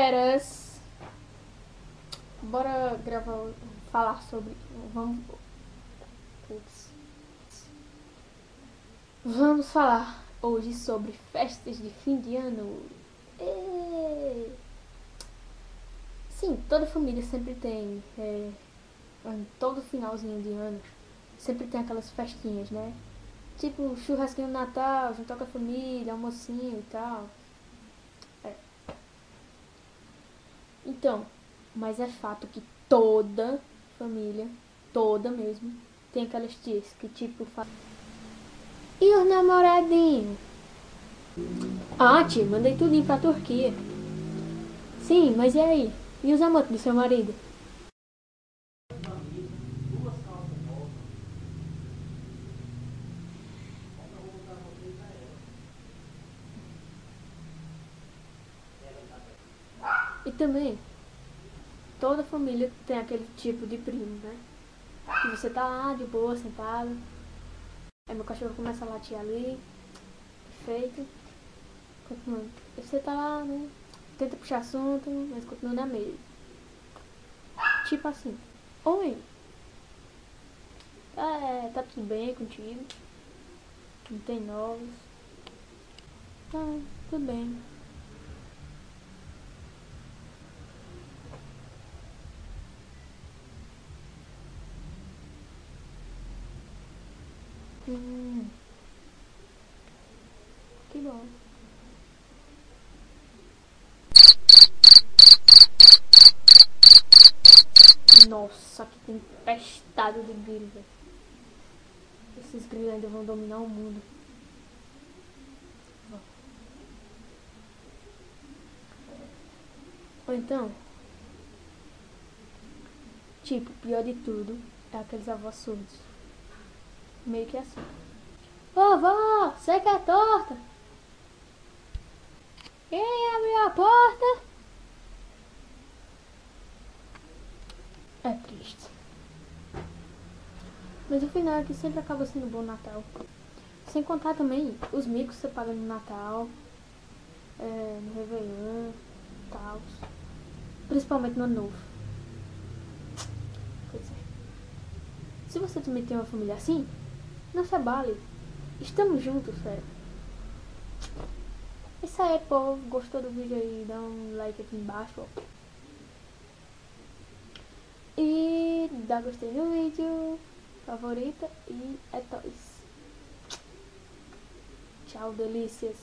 feras! Bora gravar, falar sobre. Vamos. Putz. Vamos falar hoje sobre festas de fim de ano. Êêê. Sim, toda família sempre tem. Em todo finalzinho de ano, sempre tem aquelas festinhas, né? Tipo churrasquinho no Natal, juntar com a família, almocinho e tal. É. Então, mas é fato que toda família, toda mesmo, tem aquelas tias que tipo falam. E os namoradinhos? Ah, tia, mandei tudo ir pra Turquia. Sim, mas e aí? E os amantes do seu marido? E também, toda família tem aquele tipo de primo, né? Que você tá lá de boa, sentado. Aí meu cachorro começa a latir ali, perfeito. Continuando. Aí você tá lá, né? Tenta puxar assunto, mas continua na mesma. Tipo assim, oi, tá tudo bem contigo? Não tem novos? Tá, tudo bem. Hum, que bom. Nossa, que tempestade de grilo, velho. Esses grilos ainda vão dominar o mundo. Ou então, tipo, pior de tudo é aqueles avós surdos. Meio que assim. Vovó, você que é torta? Quem abriu a porta? É triste. Mas o final é que sempre acaba sendo bom Natal. Sem contar também os micos que você paga no Natal, no Réveillon e tal. Principalmente no Ano Novo. Pois é. Se você também tem uma família assim, não se abale. Estamos juntos, fera. Isso aí, povo. Gostou do vídeo aí? Dá um like aqui embaixo, ó. E dá gostei no vídeo. Favorita e é nóis. Tchau, delícias.